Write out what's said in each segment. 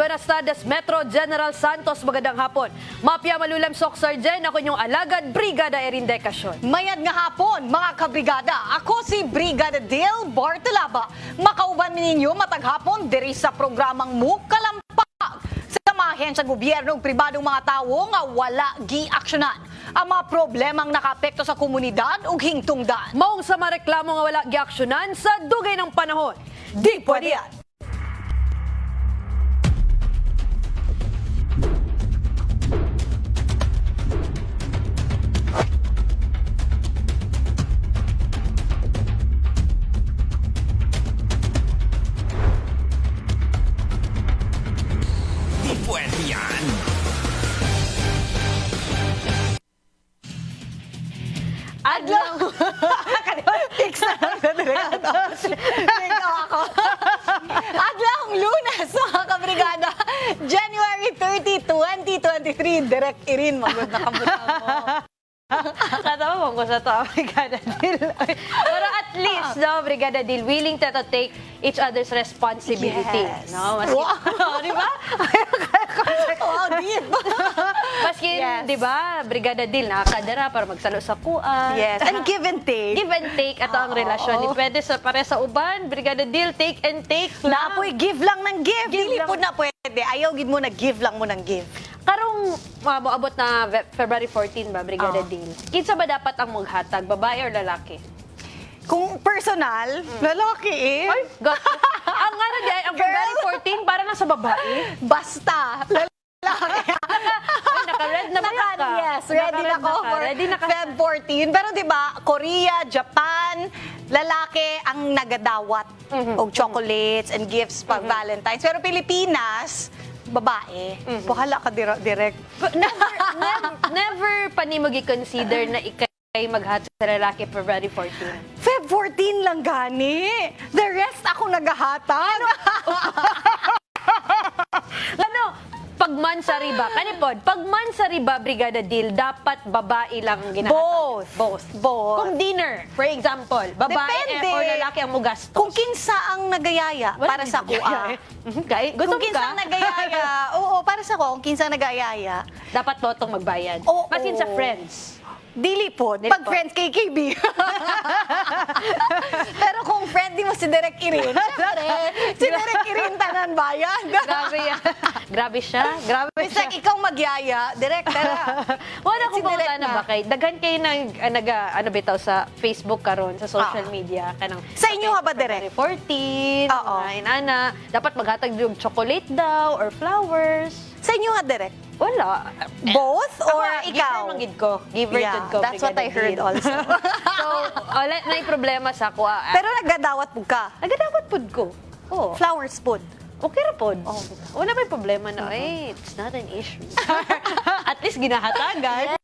Buenas tardes, Metro General Santos, magandang hapon. Mapia Malulam Sok Sargen, ako inyong alagad, Brigada Erin Decasyon. Mayad nga hapon, mga kabrigada. Ako si Brigada Dale Bartalaba. Makauban ninyo mataghapon diri sa programang Mukalampag. Sa mga ahensya gobyerno ug pribadong mga tawo nga wala gi-aksyonan ang mga problemang nakaapekto sa komunidad ug hingtungdan. Maong sa mga reklamo nga wala giaksyonan sa dugay ng panahon. Di pwede yan. Di pwede yan. Adlaw! Fix na lang sa delikado. Ikaw ako. Adlawng Lunes, mga kabrigada. January 30, 2023. Direct Irin, magod na kabuta mo. Katawa ko sa to, Brigada Dil. Pero at least, no, Brigada Dil, willing to take each other's responsibility. Yes. No, maski, Wow. di ba? Wow, deep. Maski, Yes. di ba, Brigada Dil, nakakadara para magsalo sa kuan. Yes, and give and take. Give and take ato ang relasyon. Di pwede sa pare sa uban, Brigada Dil, take and take lang. Napoy, give lang ng give. Give Dili lang. po na pwede. Ayaw gid mo na give lang mo ng give. Karong moabot na February 14 ba, Brigada Dil? Kinsa ba dapat ang maghatag, babae or lalaki? Kung personal, lalaki eh. Ay, God. Ang nga na ang February 14 para lang sa babae. Basta, lalaki. Ay, naka-red na ba ka? Yes, ready na Naka-red ako ka. for Ready na ka. Feb 14. Pero di ba, Korea, Japan, lalaki ang nagadawat og chocolates and gifts pag Valentine's. Pero Pilipinas, babae. Puhala ka direct. Never pa ni mo gi-consider na ikay maghatag sa lalaki February 14. Feb 14 lang gani. The rest ako naghahatag. Ano? Pag mansari ba? Kanipod, pag mansari ba, Brigada Dil, dapat babae lang ang ginahatag? Both. Kung dinner, for example, babae Depende. or lalaki ang mugastos? Kung kinsa ang nagayaya para sa kuha. Gusto Kung kinsa ang nagayaya, oo, para sa ko, kung kinsa ang nagayaya, dapat totong magbayad. Oo. Masin sa friends. dili po. Dili Pag po. friends kay KB. Pero kung friend di mo si Direk Irin, syempre, si Direk Irin tanan bayan. Grabe yan. Grabe siya. Grabe Basta siya. ikaw magyaya, Direk, tara. Wala ko Si ba Direk na ba kay? Daghan kayo ano bitaw sa Facebook karon sa social media kanang Sa inyo ha ba, Direk? February 14, Oo. mga inana, dapat maghatag yung chocolate daw or flowers. Sa inyo ha, Direk? Wala. Both or Ako, ikaw? Giver manggid ko. Giver Yeah, jud ko. that's what I Brigada heard Dil. also. So, wala na yung problema sa ako. Pero nagdadawat po ka. Nagadawat pud ko. Oo. Flowers po. Okay ra pod. Oh. Wala may problema na. It's not an issue. At least ginahatagan.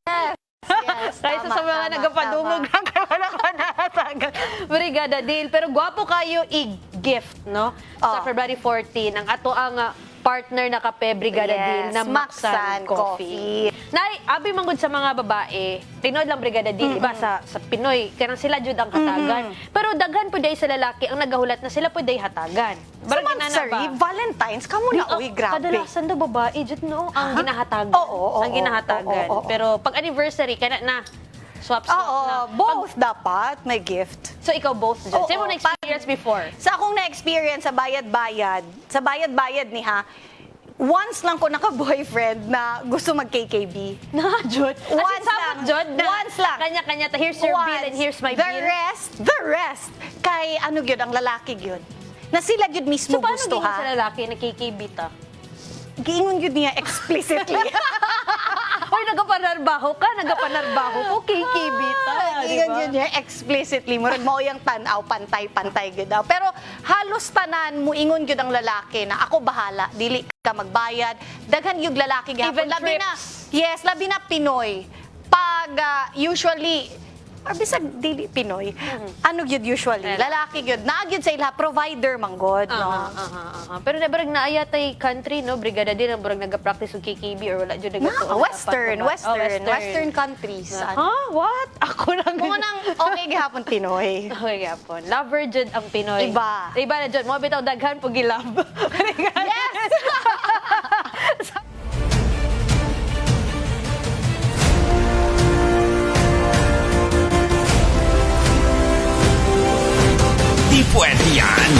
Yes, Kaysa sa mga nagapadungog lang kaya wala ka nahatagan. Brigada Dil. Pero gwapo kayo i-gift, no? Sa Oh. February 14, ang ato ang partner na kape, Brigada Yes, Dil, na Maxan Maxan Coffee. Nay, abi manggod sa mga babae, tinod lang Brigada Dil, iba sa Pinoy, kanang sila jud ang hatagan. Pero daghan po day sa lalaki ang nagahulat na sila po day hatagan. Sa Barang ginana Mansari, Valentine's, kamo na, uy, grabe. Kadalasan daw babae, jud no, ang ginahatagan. Oo, ang ginahatagan. oo. Pero pag anniversary, kana na, swap Oo, na. both dapat may gift. So ikaw both dyan. Oo, Sino mo na-experience before? Sa akong na-experience sa bayad-bayad ni ha, once lang ko naka-boyfriend na gusto mag-KKB. Na, Jod. Once lang. Jod, na Once lang. Kanya-kanya, here's your bill and here's my the bill. The rest, kay ano gyud ang lalaki gyud. Na sila gyud mismo So, paano gusto ganyan sa ha. lalaki na kikibita? Giingon gyud niya explicitly. Oy, nagapanarbaho ka, ko, kikibita. Giingon gyud niya explicitly. Murag mao yang tan-aw pantay-pantay gyud daw. Pero halos tanan mo ingon gyud ang lalaki na ako bahala, dili ka magbayad. Daghan yung lalaki gyapon. Even Labi na, trips. yes, labi na Pinoy. Pag usually or bisag dili Pinoy, ano gyud usually? Lalaki gyud. Naa gyud sa ila provider manggod, no? Pero nabarag naayatay country, no? Brigada din, ang barag nag-practice ng KKB or wala dyan Western countries. What? Ako lang. Mo nang okay gihapon Pinoy. Okay, yapon. Lover dyan ang Pinoy. Iba. Iba na dyan. Mga bitaw daghan po gilab. Yes! pwede yan.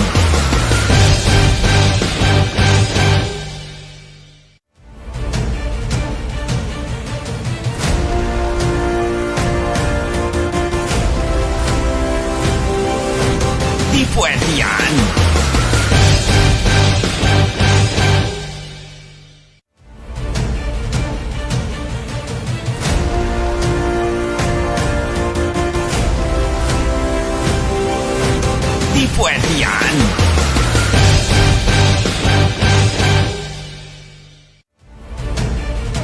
Di pwede yan. Di pwede yan.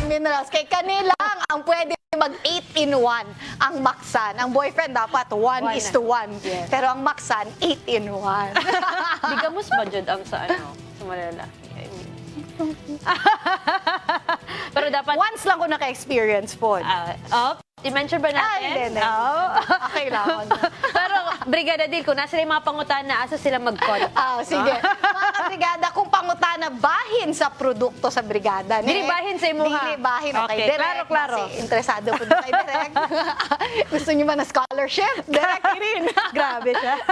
Minerals, kay kanilang ang pwede mag 8-in-1 ang Maxan. Ang boyfriend dapat 1:1. Yes. Pero ang Maxan, 8-in-1. Di ka mas budget ang sa sa malalaki. I mean. Pero dapat, Once lang ko naka-experience po. i-mention ba natin? hindi. Oh. Okay lang. Pero, Brigada Dil, kung nasa yung mga pangutana, asa sila mag-contact? Sige. Mga kabrigada, kung pangutana, bahin sa produkto sa brigada. Dili bahin sa imuha. Dili bahin. Okay, Okay, direct. klaro. Kasi interesado po na kay direct. Gusto niyo ba na scholarship? Direct rin. Grabe siya.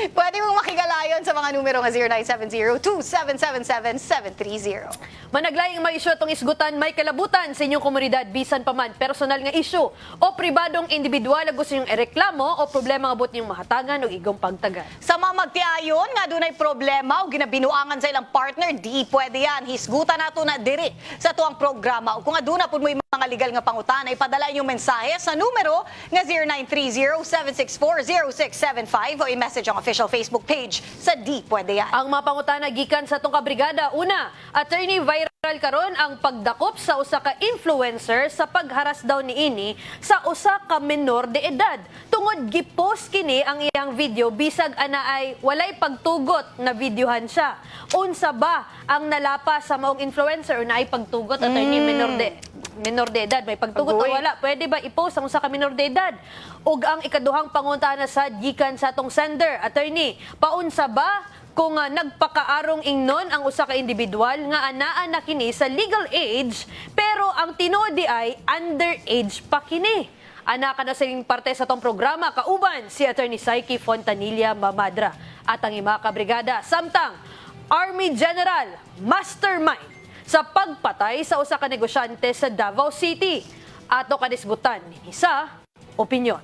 Pwede mong makigalayon sa mga numero nga 0970-2777-730. Managlayang may isyu atong isgutan, may kalabutan sa inyong komunidad, bisan pa man, personal nga isyu o pribadong individual na gusto niyong ereklamo o problema nga buot niyong mahatagan o igong pagtagan. Sa mga magtiayon nga dunay problema o ginabinuangan sa ilang partner, di pwede yan. Hisgutan nato na diri sa tuang programa. O kung aduna po mo yung mga legal nga pangutan, ay padala yung mensahe sa numero nga 0930-764-0675 o i-message ang official Facebook page sa Di Pwede Yan. Ang mga pangutana gikan sa itong kabrigada, una, attorney viral karon ang pagdakop sa usa ka influencer sa pagharas daw niini sa usa ka menor de edad. Tungod gipost kini ang iyang video bisag ana ay walay pagtugot na videohan siya. Unsa ba ang nalapas sa maong influencer o naay pagtugot attorney menor de edad, may pagtugot o Agoy. wala, pwede ba i-post ang usa ka menor de edad? Ug ang ikaduhang pangutana sa gikan sa atong sender, attorney, paunsa ba kung nagpakaarong ingnon ang usa ka individual nga anaa na kini sa legal age pero ang tinuod di ay underage pa kini? Ana ka na sa parte sa tong programa kauban si Attorney Saiki Fontanilla Mamadra at ang ima ka brigada samtang Army General Mastermind sa pagpatay sa usa ka negosyante sa Davao City. Ato kadisgutan ni sa opinyon.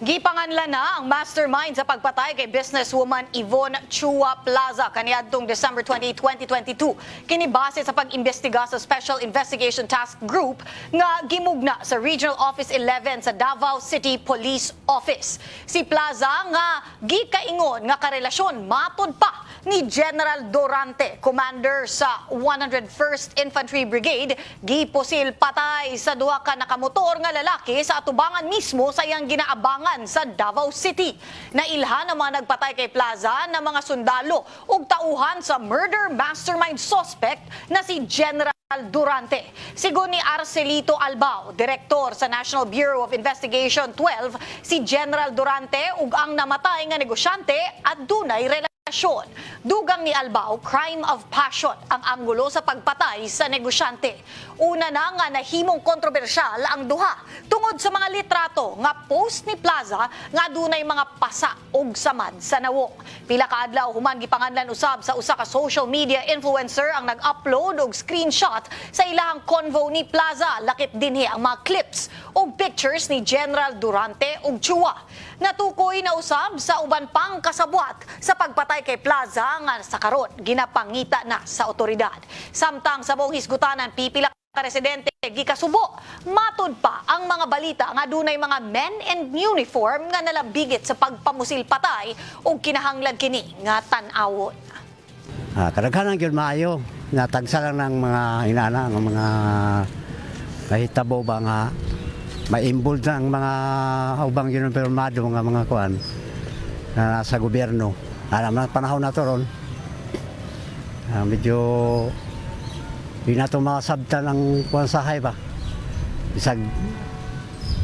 Gipanganlan na ang mastermind sa pagpatay kay businesswoman Yvonne Chua Plaza kaniadtong December 20, 2022. Kini base sa pag-imbestiga sa Special Investigation Task Group nga gimugna sa Regional Office 11 sa Davao City Police Office. Si Plaza nga gikaingon nga karelasyon matud pa ni General Durante, commander sa 101st Infantry Brigade, giposil patay sa duha ka nakamotor nga lalaki sa atubangan mismo sa iyang ginaabangan sa Davao City. Nailhan ang mga nagpatay kay Plaza na mga sundalo ug tauhan sa murder mastermind suspect na si General Durante. Sigon ni Arcelito Albao, direktor sa National Bureau of Investigation 12, si General Durante ug ang namatay nga negosyante at dunay relasyon. Dugang ni Albao, crime of passion ang anggulo sa pagpatay sa negosyante. Una na nga nahimong kontrobersyal ang duha tungod sa mga litrato nga post ni Plaza nga dunay mga pasa ug samad sa nawong. Pila ka adlaw human gipanganlan usab sa usa ka social media influencer ang nag-upload og screenshot sa ilahang convo ni Plaza. Lakip dinhi ang mga clips ug pictures ni General Durante ug Chua. Natukoy na usab sa uban pang kasabwat sa pagpatay kay Plaza nga sa karon ginapangita na sa otoridad. Samtang sa buong hisgutanan pipila ka residente gikasubo, matud pa ang mga balita nga dunay mga men in uniform nga nalabigit sa pagpamusil patay ug kinahanglan kini nga tan-awon. Kadaghanan gyud maayo nga tagsa lang ng mga inana ng mga kahitabo ba nga ma-involved ang mga ubang uniformado nga mga kuan na nasa gobyerno. Alam na panahon na to ron. Medyo di na ito makasabta ng kuan sahay ba. Bisag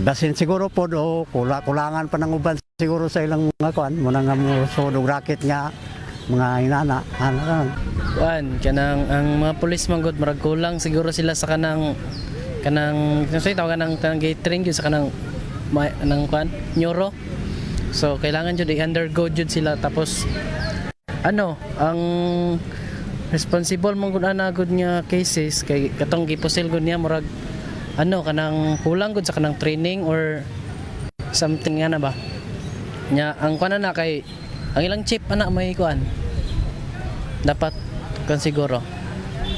basin siguro po do kulangan pa ng uban siguro sa ilang mga kuan muna nga mo sodog racket nga mga inana Kanang ang mga pulis manggod marag kulang siguro sila sa kanang kanang gate train gyud sa kanang ng kwan neuro. So kailangan jud i-undergo jud sila tapos ang responsible mong gud ana gud nga cases kay katong gipusil gud niya murag kanang kulang gud sa kanang training or something nga na ba nya ang kuan na kay ang ilang chip ana may kuan dapat kan siguro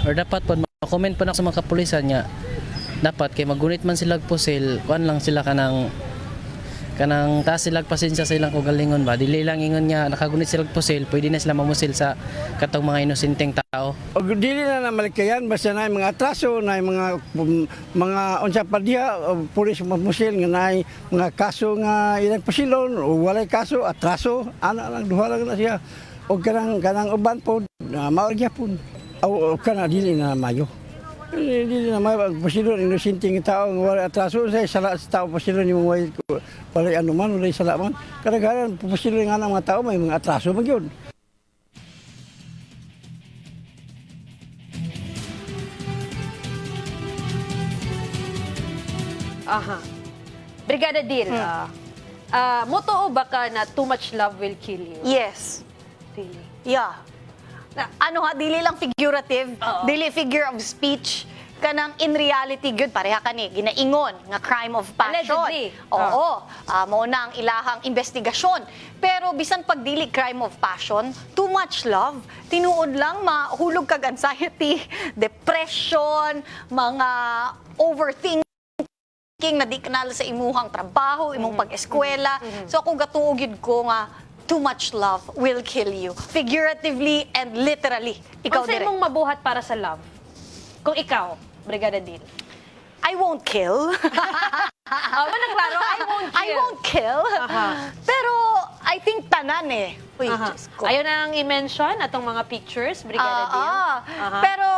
or dapat pod ma-comment pa na sa mga kapulisan nya dapat kay magunit man sila pusil kuan lang sila kanang taas sila pasensya sa ilang kagalingon ba dili lang ingon nga nakagunit sila pusil pwede na sila mamusil sa katong mga inosenteng tao. Og dili na malikayan basta na mga atraso na mga unsa pa diha pulis mamusil nga naay mga kaso nga ilang pasilon o walay kaso atraso ana lang duha lang na siya og kanang uban po maor gyapon o kana dili na mayo. Dili na may pasilon inosenteng tao nga walay atraso sa sala sa tao pasilon imong walay anuman walay sala man kadaghanan pasilon nga ng mga tao may mga atraso man gyud. Aha. Brigada Dil, motoo ba ka na too much love will kill you? Yes. Really? Yeah. Dili lang figurative, dili figure of speech, kanang in reality good pareha kani ginaingon nga crime of passion. Allegedly. Oo, mao na ang ilahang investigasyon. Pero bisan pag dili crime of passion, too much love, tinuod lang mahulog kag anxiety, depression, mga overthinking na di kanal sa imuhang trabaho, imong pag-eskwela. So ako gatuog ko nga too much love will kill you. Figuratively and literally. Ikaw Kung sa dire. imong mabuhat para sa love, kung ikaw, Brigada Dil, I won't kill. manang klaro, I won't kill. I won't kill. Aha. Pero I think tanan eh. Uy, Aha. Diyos ko. Ayaw na nang i-mention atong mga pictures, Brigada Dil. Aha. Pero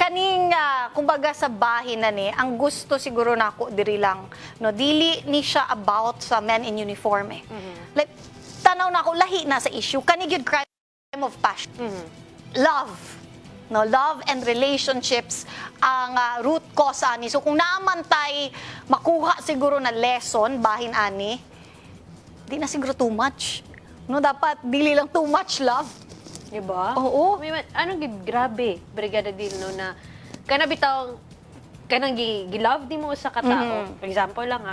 kaning kumbaga sa bahin na ni, ang gusto siguro nako diri lang no dili ni siya about sa men in uniform eh. Like tanaw na ako lahi na sa issue kani gyud crime of passion. Love. No, love and relationships ang root cause ani. So kung naaman tay makuha siguro na lesson bahin ani, di na siguro too much. No, dapat dili lang too much love. Diba? Oo. Grabe, Brigada Dil, no, na kanabitaw, kanang gilove ni mo sa katao. For example lang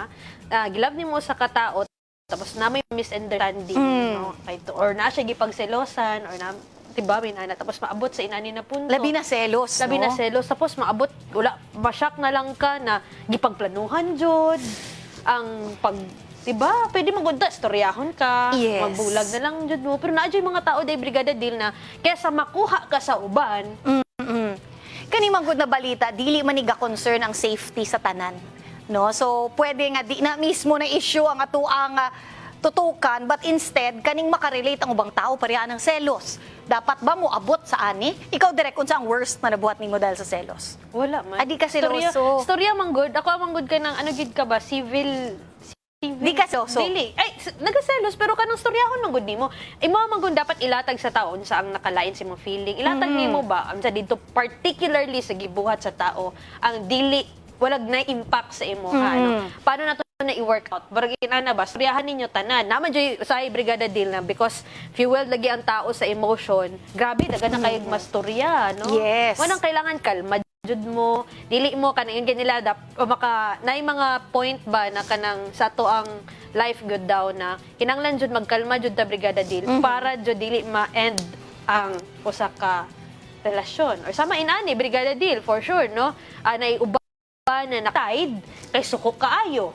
gilove ni mo sa katao, tapos na may misunderstanding, no, or na siya gipagselosan, or na, diba, may nana, tapos maabot sa inani na punto. Labi na selos, Labi no? na selos, tapos maabot, masyak na lang ka na gipagplanuhan jud ang diba? Pwede magunta, storyahon ka, Yes. magbulag na lang jud mo. Pero naadyo yung mga tao day Brigada Dil na kesa makuha ka sa uban, Kani manggod na balita, dili man niga concern ang safety sa tanan. No? So, pwede nga di na mismo na issue ang atuang tutukan, but instead, kaning makarelate ang ubang tao pareha ng selos. Dapat ba mo abot sa ani? Ikaw direct unsa ang worst na nabuhat nimo dahil sa selos? wala man. Di ka seloso. Storya manggod. Ako manggod ka ng ano gid ka ba? Civil. Di ka seloso. Dili. Ay, nagaselos pero kanang storyahon manggod nimo. Imo manggod dapat ilatag sa taon sa ang nakalain sa imong feeling. Ilatag nimo ba ang sa dito particularly sa gibuhat sa tao ang dili walag na impact sa imo ano. Paano na to na i-work out? Barag inana ba storyahan ninyo tanan. Naman joy sa Brigada Dil na because fuel lagi ang tao sa emotion. Grabe daga na kayog mastorya, no? Yes. Wanang kailangan kalma jud mo, dili mo kanang nila naay mga point ba na kanang sa to ang life good daw na kinanglan jud magkalma jud ta Brigada Dil para jud dili ma-end ang usa ka relasyon or sama inani Brigada Dil for sure no nay uban na nakatide kay suko kaayo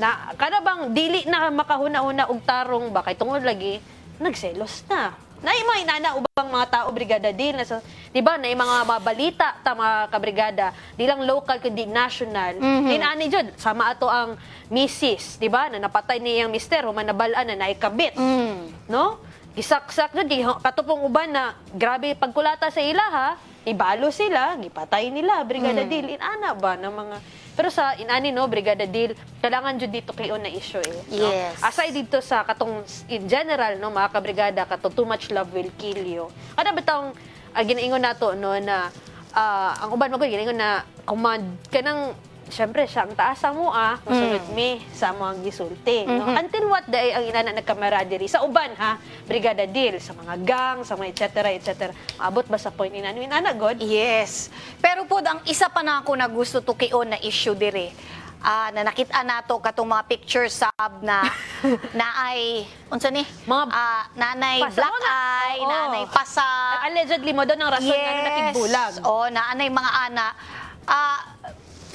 na kada bang dili na makahuna-huna og tarong ba kay tungod lagi nagselos na. Naay mga inana ubang mga tao Brigada Dil na sa, di ba, naay mga mabalita ta mga kabrigada, di lang local kundi national. Ani jud sama ato ang misis, di ba, na napatay niyang mister human nabalaan na naikabit. No? Gisaksak jud katupong uban na grabe pagkulata sa ilaha, ibalo sila, gipatay nila Brigada Dil. Inana ba na mga pero sa inani no Brigada Dil, kailangan jud dito klion na issue no? Yes. Aside dito sa katong in general no mga kabrigada katong too much love will kill you. Kada bitong ginaingon nato no na ang uban mo ko ginaingon na kanang syempre, siya ang taas sa mua, masunod mi sa mga gisulti. No? Until what day ang inana nagkamaraderie? Sa uban, ha? Brigada Dil, sa mga gang, sa mga etc. Maabot ba sa point inana God? Yes. Pero po, ang isa pa na ako na gusto tukion na issue dire, na nakita nato katong mga pictures sab na naay unsa ni Mga nanay pasa black mo na. eye, Oo. nanay pasa. Allegedly mo doon ang rason na nakigbulag. Oh, naanay mga ana.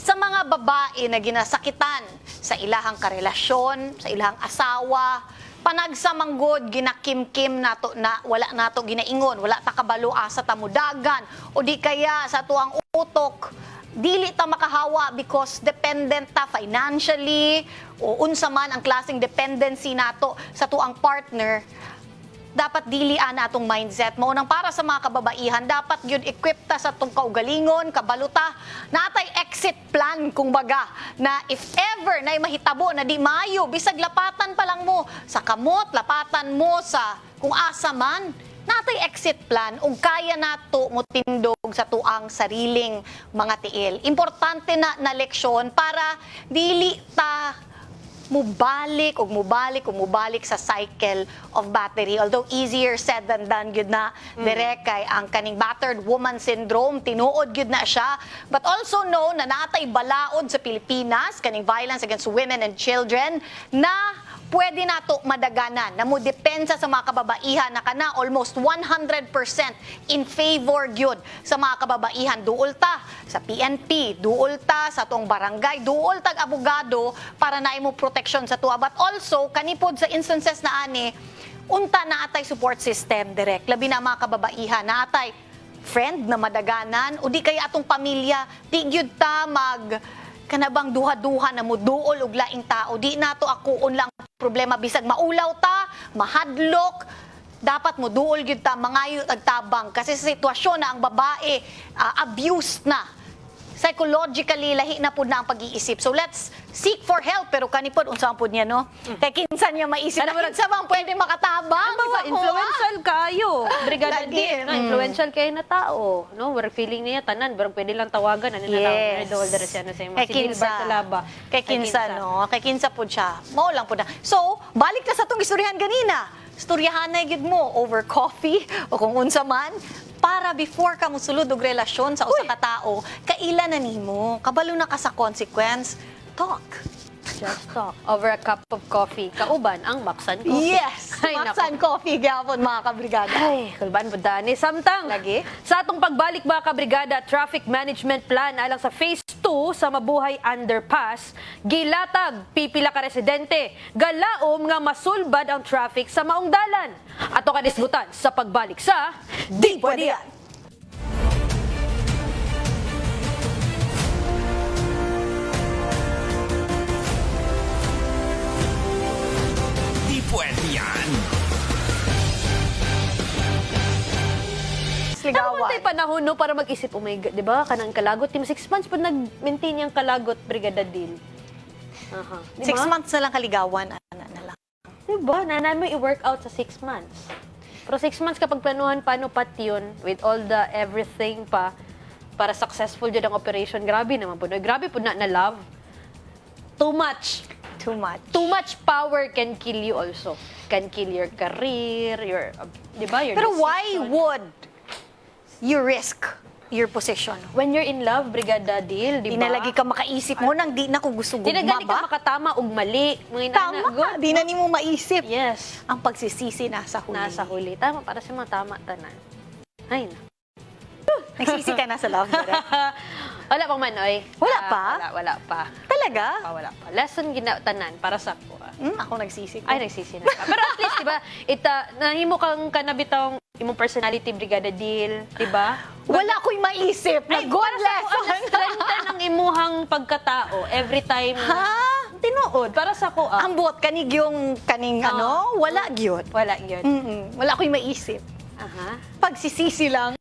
Sa mga babae na ginasakitan sa ilahang karelasyon, sa ilahang asawa, panagsamanggod ginakimkim nato na wala nato ginaingon, wala ta kabalo asa ta mudagan o di kaya sa tuang utok dili ta makahawa because dependent ta financially o unsa man ang klaseng dependency nato sa tuang partner. Dapat dili ana atong mindset mo nang para sa mga kababaihan dapat gyud equip ta sa tong kaugalingon kabaluta natay exit plan kung baga na if ever na mahitabo na di maayo bisag lapatan pa lang mo sa kamot lapatan mo sa kung asa man natay exit plan ug kaya nato mo tindog sa tuang sariling mga tiil. Importante na leksyon para dili ta mubalik sa cycle of battery. Although easier said than done gyud na direk kay ang kaning battered woman syndrome tinuod gyud na siya. But also know na natay balaod sa Pilipinas kaning violence against women and children na pwede nato madaganan na mo depensa sa mga kababaihan na kana almost 100% in favor gyud sa mga kababaihan duol ta sa PNP, duol ta sa tong barangay, duol tag abogado para na imo protection sa tuwa. But also kanipod sa instances na ani unta na atay support system direct labi na mga kababaihan na atay friend na madaganan o di kaya atong pamilya di gyud ta mag kanabang duha-duha na mo duol og laing tao di nato akuon lang problema bisag maulaw ta mahadlok dapat mo duol gyud ta mangayo ag tabang kasi sa sitwasyon na ang babae abused na psychologically lahi na pud na ang pag-iisip. So let's seek for help pero kanipod unsa man pud niya no kay kinsan niya maisip na kinsa bang pwede makatabang Bawa, influential kayo. Brigada Lagi. Dil, no? Influential kayo na tao. No? We're feeling niya tanan. Barang pwede lang tawagan. Ano na lang. Idol, dara siya na sa mga. Kay Si Dil kinsa. Bartalaba. Kay kinsa, no? Kay kinsa po siya. Mao lang po na. So, balik na sa itong istoryahan ganina. Istoryahan na gid mo over coffee o kung unsa man para before ka musulod og relasyon sa usa ka tao, kaila na nimo, kabalo na ka sa consequence. Talk. Just talk. Over a cup of coffee. Kauban ang Maxan Coffee. Yes! Ay, Maxan nako. Coffee, gyapon mga kabrigada. Ay, kulban po dani. Samtang, Lagi? sa atong pagbalik mga kabrigada, traffic management plan alang sa phase 2 sa Mabuhay Underpass, gilatag pipila ka residente, galaom nga masulbad ang traffic sa maong dalan. Ato kadisgutan sa pagbalik sa Di Pwede Yan. Di pwede yan. Ano Ligawan. tayo panahon no, para mag-isip, oh my God, di ba? Kanang kalagot. Team 6 months pa nag-maintain yung kalagot, Brigada Dil. Aha. Di 6 ba? months na lang kaligawan. Ana na lang. Diba? Nanay mo i-work out sa 6 months. Pero 6 months kapag planuhan paano pati yun, with all the everything pa, para successful dyan ang operation, grabe naman po. Grabe po na love. Too much. Too much. Too much power can kill you also. Can kill your career, your, di ba? Your Pero why decision. would you risk your position? When you're in love, Brigada Dil, di Di ba? na lagi ka makaisip mo nang di na ko gusto Di na gani ka gugma ba? makatama ug mali. Mga inana, Tama ka. Di na ni mo maisip. Yes. Ang pagsisisi nasa huli. Nasa huli. Tama, para sa mga tama tanan. Ay, na. Nagsisi ka na sa love, direct. Wala pang manoy. Wala pa? Wala pa. Talaga? Wala pa. Lesson ginatanan para sa ko. Ako nagsisi ko. Ay, nagsisi na ka. Pero at least, di ba, nahimo kang kanabitang imong personality, Brigada Dil, di ba? Wala ko'y maisip na good para sa ko, lesson. ang strengthen ang imuhang pagkatao every time. Ha? Tinuod. Para sa ko, Ang buot kanig yung kaning ano, wala gyud. wala yun. Wala ko'y maisip. Aha. Pagsisisi lang.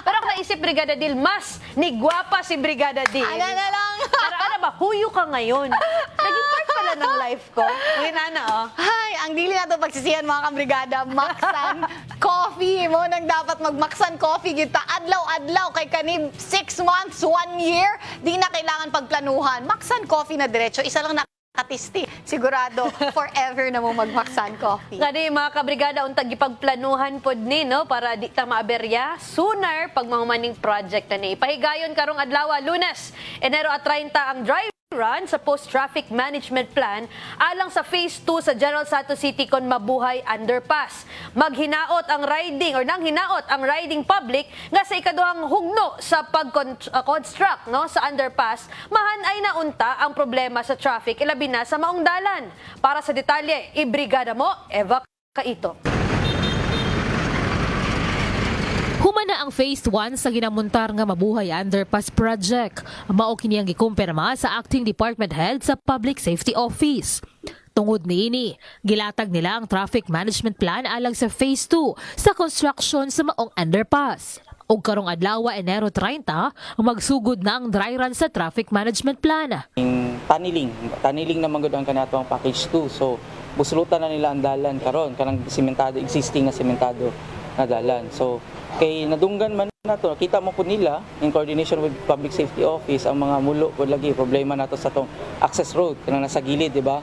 Pero ako naisip, Brigada Dil, mas nigwapa si Brigada Dil. Ano na lang. Para ano ba, huyo ka ngayon. Naging part pala ng life ko. Ngayon, oh. Ay, ang dili na to pagsisihan mga kabrigada. Maxan Coffee. mo nang dapat magmaksan coffee kita adlaw-adlaw kay kanib 6 months, 1 year, di na kailangan pagplanuhan. Maksan coffee na diretso, isa lang nakatisti. Sigurado, forever na mo magmaksan coffee. Kani mga kabrigada untag gipagplanuhan pod ni no para di ta maaberya sooner pag mga maning project na ni. Pahigayon karong adlaw Lunes, Enero at 30 ang dry run sa post-traffic management plan alang sa phase 2 sa General Santos City kon Mabuhay Underpass. Maghinaot ang riding or nang hinaot ang riding public nga sa ikaduhang hugno sa pag-construct no sa underpass mahanay na unta ang problema sa traffic ilabi na sa maong dalan. Para sa detalye, ibrigada mo Eva Kaito. Humana ang Phase 1 sa ginamuntar nga Mabuhay Underpass Project. Mao kini ang gikumpirma sa Acting Department Head sa Public Safety Office. Tungod niini, gilatag nila ang traffic management plan alang sa Phase 2 sa construction sa maong underpass. Og karong adlaw Enero 30, magsugod na ang dry run sa traffic management plan. Taniling naman gud ang kanato ang package 2. So buslutan na nila ang dalan karon kanang existing na sementado na dalan. So kay nadunggan man nato, kita mo po nila in coordination with Public Safety Office ang mga mulo po lagi problema nato sa tong access road kanang nasa gilid, di ba?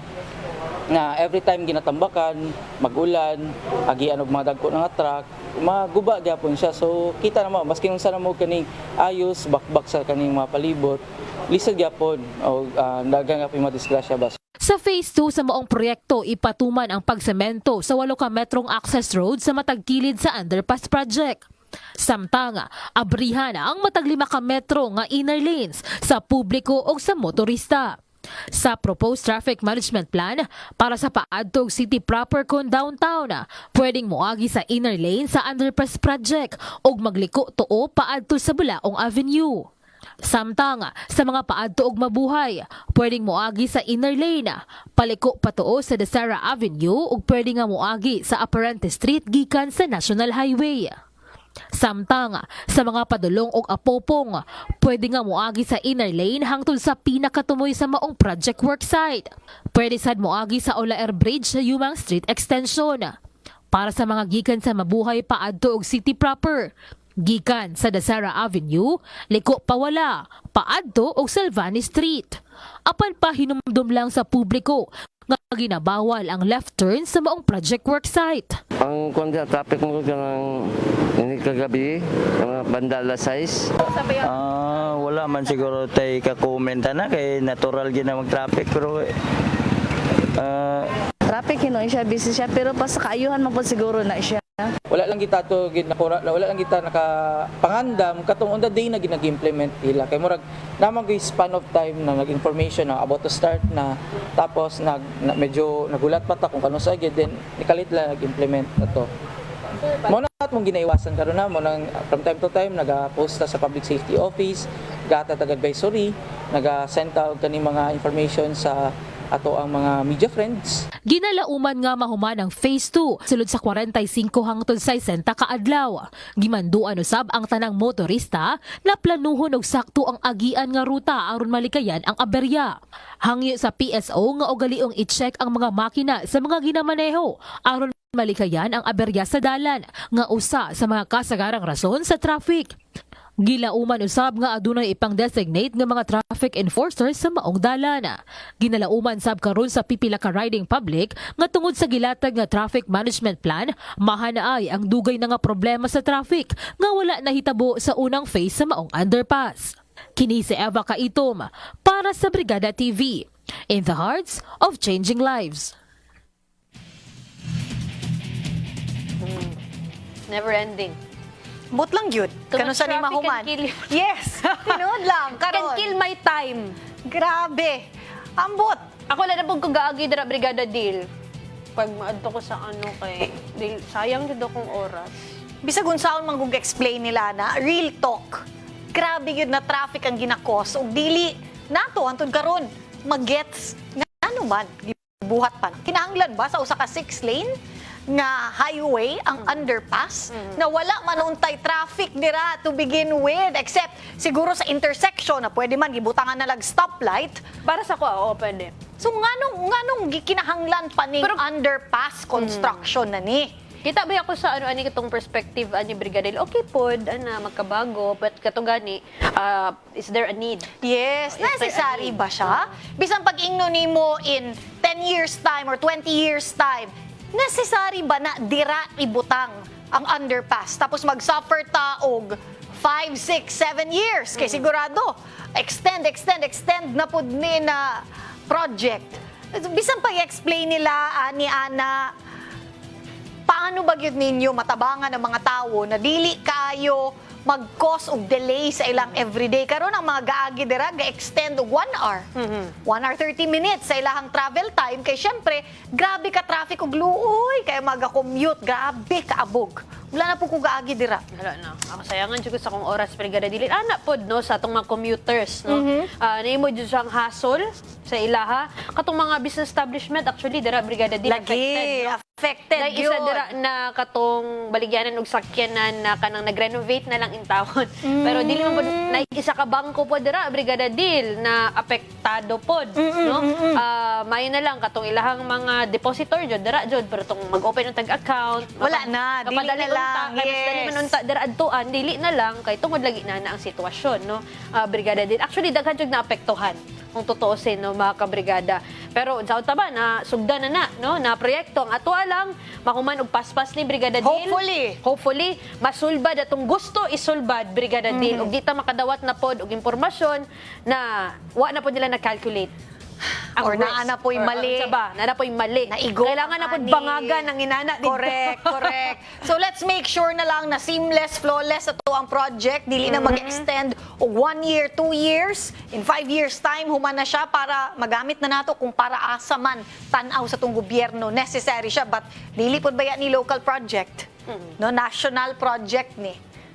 Na every time ginatambakan, magulan, agian og mga dagko nga truck, maguba gyapon siya. So kita na mo maski nung sana mo kaning ayos bakbak sa kaning mga palibot, lisod gyapon o daghang nga madisgrasya ba. Sa Phase 2 sa maong proyekto, ipatuman ang pagsemento sa 8 ka metrong access road sa matag kilid sa underpass project. Samtang abrihan ang matag 5 ka metro nga inner lanes sa publiko o sa motorista. Sa proposed traffic management plan para sa paadtog city proper kon downtown, pwedeng moagi sa inner lane sa underpass project o magliko tuo paadto sa Bulaong Avenue. Samtang sa mga paadto og Mabuhay, pwedeng moagi sa inner lane, paliko patuo sa Desara Avenue ug pwede nga moagi sa Aparente Street gikan sa National Highway. Samtang sa mga padulong og Apopong, pwede nga moagi sa inner lane hangtod sa pinakatumoy sa maong project worksite. Pwede sad moagi sa Olaer Bridge sa Yumang Street Extension. Para sa mga gikan sa Mabuhay paadto og City Proper, gikan sa Dasara Avenue, liko pawala, paadto og Salvani Street. Apan pa hinumdum lang sa publiko nga ginabawal ang left turn sa maong project worksite. Ang kontra traffic mo kanang ini kagabi, mga bandala size. Wala man siguro tay ka-comment na kay natural gid na mag-traffic pero traffic hinoy siya, busy siya pero pas kaayuhan man po siguro na siya. Wala lang kita to wala lang kita nakapangandam katong on the day na ginag-implement nila kay murag naman gyud span of time na nag-information na about to start na tapos medyo nagulat pa ta kung kano sa gid then nikalit lang nag-implement na to. Mo na mong ginaiwasan karon na mo nang from time to time naga-post sa Public Safety Office, gatatag advisory, naga-send out kani mga information sa ato ang mga media friends. Ginalauman nga mahuman ang Phase 2 sulod sa 45 hangtod 60 ka adlaw. Gimanduan usab ang tanang motorista na planuhon og sakto ang agian nga ruta aron malikayan ang aberya. Hangyo sa PSO nga ugaliong i-check ang mga makina sa mga ginamaneho aron malikayan ang aberya sa dalan nga usa sa mga kasagarang rason sa traffic. Gilauman usab nga adunay ipang-designate nga mga traffic enforcers sa maong dalan. Ginalauman sab karon sa pipila ka riding public nga tungod sa gilatag nga traffic management plan, mahanaay ang dugay na nga problema sa traffic nga wala nahitabo sa unang phase sa maong underpass. Kini si Eva Kaitom para sa Brigada TV, in the hearts of changing lives. Never ending. But lang yun. Too Kano much sa ni traffic mahuman? can kill you. Yes. Tinood lang. Can Karon. kill my time. Grabe. Ambot. Ako lang na pong kagaagi dira Brigada Deal. Pag maadto ko sa kay Deal, sayang jud akong oras. Bisag unsaon man kung explain nila na real talk. Grabe yun na traffic ang ginakos ug dili nato antud karon magets nga ano man gibuhat pa. Kinahanglan ba sa usa ka 6 lane nga highway ang underpass na wala manuntay traffic dira to begin with except siguro sa intersection na pwede man gibutangan na lag stoplight. Para sa ko, oo, pwede. So nganong gikinahanglan pa ning underpass construction na ni? Kita ba ako sa ano ani katong perspective ani Brigadel? Okay pod ana magkabago but kato gani is there a need? Yes, Is there a necessary need? ba siya? Bisan pag-ingno nimo in 10 years time or 20 years time, necessary ba na dira ibutang ang underpass tapos mag-suffer ta og 5, 6, 7 years kay sigurado extend na pud ni na project. Bisan pag-explain nila ni Ana paano ba gyud ninyo matabangan ang mga tawo na dili kayo mag-cause og delay sa ilang everyday. Karon ang mga gaagi dira ga-extend og 1 hour. 1 hour 30 minutes sa ilang travel time kay syempre grabe ka traffic og luoy kay maga-commute, grabe ka abog. Wala na po ko gaagi dira. Wala na. Ako sayangan jud ko sa kong oras Brigada Dili. Ana pod no sa atong mga commuters no. Nahimo jud siyang hassle sa ilaha. Katong mga business establishment actually dira Brigada Dili Lagi affected Dahil isa dira na katong baligyanan og sakyanan na kanang nag-renovate na lang in town. Pero dili man pod na isa ka bangko po dira Brigada Dil na apektado pod no. Mayo na lang katong ilahang mga depositor jud dira jud pero tong mag-open ng tag-account Wala na, dili na lang. Dali man unta dira adtuan dili na lang kay tungod lagi na ang sitwasyon no. Brigada Dil actually daghan jud naapektuhan kung totoosin no mga kabrigada. Pero sa ba na sugdan na no na proyekto ang ato lang mahuman og paspas ni Brigada Dil. Hopefully masulbad atong gusto isulbad Brigada Dil ug di ta makadawat na pod og impormasyon na wa na pod nila na-calculate. Or naana po'y mali. Naana po'y mali. Naigo. Kailangan na pod bangagan ng inana dito. Correct. So let's make sure na lang na seamless, flawless ito ang project. Dili na mag-extend o 1 year, 2 years. In 5 years time, human na siya para magamit na nato kung para asa man tanaw sa tong gobyerno. Necessary siya but dili pod baya ni local project. No, national project ni.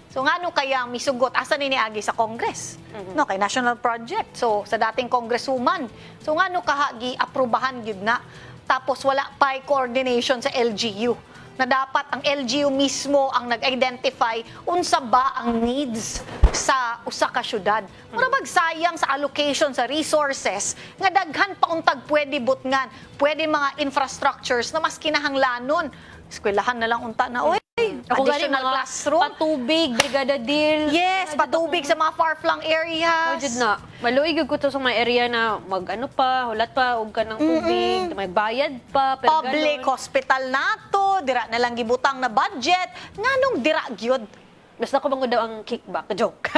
So ngano kaya misugot asa ni niagi sa Congress? No, kay national project. So sa dating congresswoman. So ngano kahagi aprubahan gyud na tapos wala pa coordination sa LGU. Na dapat ang LGU mismo ang nag-identify unsa ba ang needs sa usa ka syudad. Mura bag sayang sa allocation sa resources nga daghan pa untag pwede butngan, pwede mga infrastructures na mas kinahanglanon. Eskwelahan na lang unta na oy. Ako gani Additional mga classroom. patubig, Brigada Dil. Yes, patubig sa mga far-flung areas. Jud na. Maluig ko to sa mga area na mag-ano pa, hulat pa og kanang tubig, may bayad pa, pero Public hospital nato, dira na lang gibutang na budget. Nganong dira gyud? Basta ko bang daw ang kickback. Joke.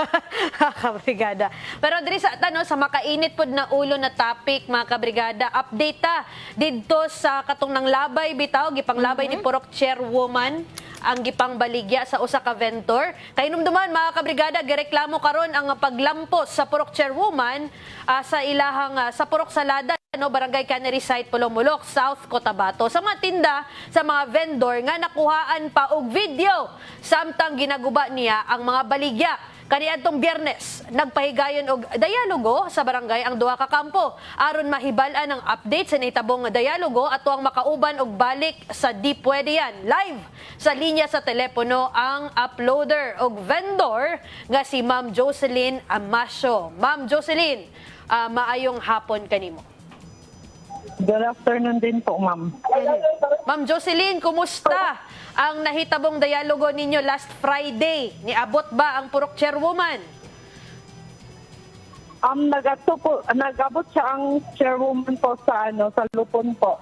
Kabrigada. Pero diri sa tano sa makainit pod na ulo na topic mga kabrigada, update ta didto sa katong nang labay bitaw gipanglabay ni Purok Chairwoman ang gipang baligya sa usa ka vendor. Kay numduman mga kabrigada gireklamo karon ang paglampos sa Purok Chairwoman sa ilahang sa Purok Salada no, Barangay Cannery Site, Pulomulok, South Cotabato. Sa mga tinda, sa mga vendor nga nakuhaan pa og video samtang ginaguba niya ang mga baligya. Kaniadtong Biyernes, nagpahigayon og dialogo sa barangay ang duha ka kampo aron mahibal-an ang update sa nahitabong dialogo ato ang makauban og balik sa di pwede yan. Live sa linya sa telepono ang uploader og vendor nga si Ma'am Jocelyn Amasio. Ma'am Jocelyn, maayong hapon kanimo. Good afternoon din po, ma'am. Ma'am Jocelyn, kumusta ang nahitabong dialogo ninyo last Friday? Niabot ba ang Purok Chairwoman? Nag-abot siya ang chairwoman po sa Lupon po.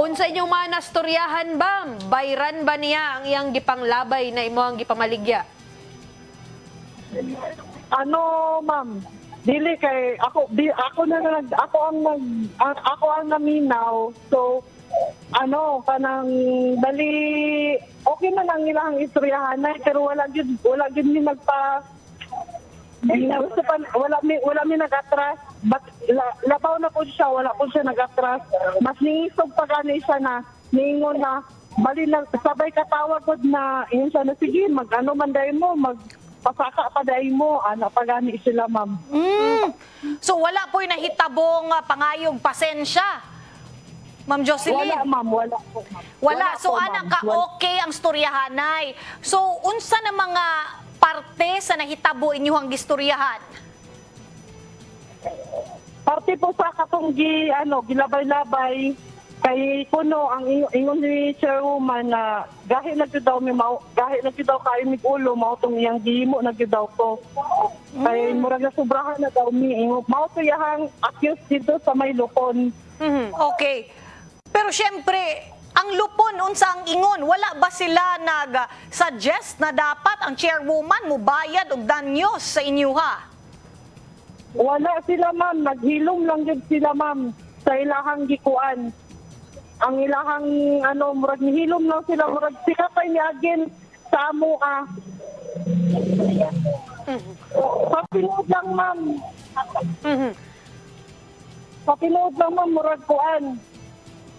Unsa inyong mga nastoryahan ba? Bayran ba niya ang iyang gipanglabay na imo ang gipamaligya? Ma'am? Dili kay ako ang naminaw. So kanang dali okay man ang ilang istoryahan pero wala gid ni nagpa wala mi nagatras but labaw na po siya, wala po siya nagatras. Mas ningisog pa gani siya na ningon na bali lang sabay katawag pod na yun siya na sige mag-ano man dai mo pasaka pa dai mo, pagani sila, ma'am. So wala po'y nahitabong pangayong pasensya, Ma'am Jocelyn? Wala, ma'am. Wala po, ma'am. Wala. So po, ana ma'am. ka okay ang storyahanay. So unsa na mga parte sa nahitabo inyong gistoryahan? Parte po sa katong gilabay-labay Kay kuno ang ingon ni chairwoman na gahi na gyud daw kayo mig ulo mao tong iyang gihimo na gyud daw ko. Kay murag na sobrahan na daw mi ingon mao to yahang accused dito sa may lupon. Okay. Pero syempre, ang lupon, unsa ang ingon, wala ba sila nag-suggest na dapat ang chairwoman mubayad og danyos sa inyuha? Wala sila ma'am, naghilom lang gyud sila ma'am sa ilahang gikuan. Ang ilahang murag nihilom lang sila, murag sila kay niagin sa amo Papinood lang ma'am. Papinood lang ma'am, murag kuan.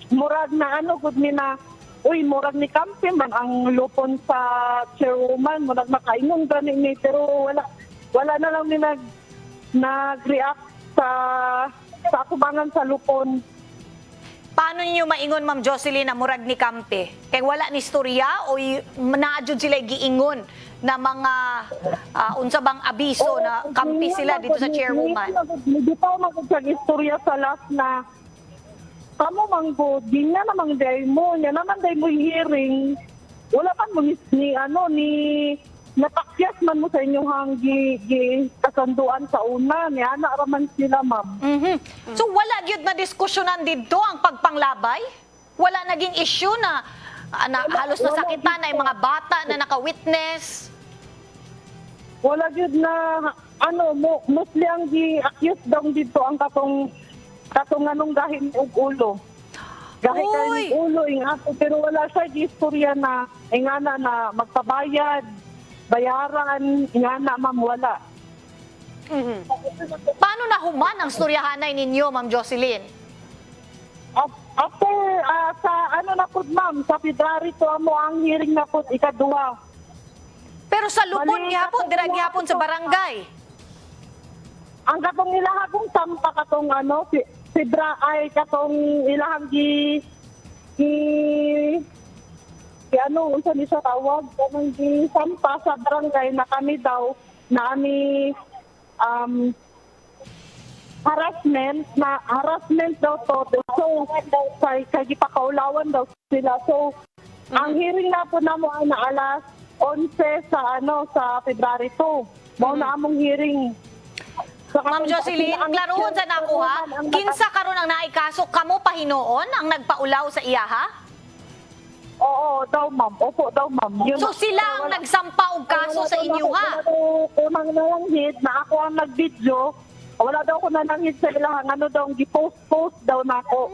Murag na gud ni na, murag ni kampi man ang lupon sa chairwoman, murag makaingon gani ni, pero wala na lang ni nag-react sa atubangan sa lupon. Paano niyo maingon, Ma'am Jocelyn, na murag ni kampe? Kay wala ni istorya o naadjud sila giingon na mga unsa bang abiso na kampi sila dito sa chairwoman? Hindi pa magod sa istorya sa last na kamo manggod, di na namang day mo, niya naman day mo hearing. Wala pa mo ni napakyas man mo sa inyong kasanduan sa una, niya na raman sila, ma'am. So wala gyud na diskusyonan dito ang pagpanglabay? Wala naging issue na halos nasakitan na yung mga bata na naka-witness? Wala gyud na mostly ang gi-accuse daw dito ang katong anong gahin og ulo. Gahi kay ulo ing ato, pero wala siya istorya na ingana na magpabayad, bayaran, ingana ma'am, wala. Paano nahuman ang storyahanay ninyo, Ma'am Jocelyn? After sa na po ma'am, sa February to amo ang hearing na po ikaduha. Pero sa lupon gihapon, dira gihapon sa barangay. Ang katong ilahagong sampa katong katong ilahang unsa ni sa tawag kanang gisampa sa barangay na kami daw na harassment daw to, so kay gipakaulawan daw sila, so ang hearing na po namo ay na alas 11 sa February 2 mao na among hearing. So, Ma'am Jocelyn, klarohon sa nako ha, kinsa karon ang naikaso, kamo pa hinoon ang nagpaulaw sa iya ha? Oo daw ma'am, opo daw ma'am. So sila ang nagsampa og kaso sa inyo ha? Unang nananghid na ako ang nag-video, wala daw ko nananghid sa ilang daw, gipost daw na ako.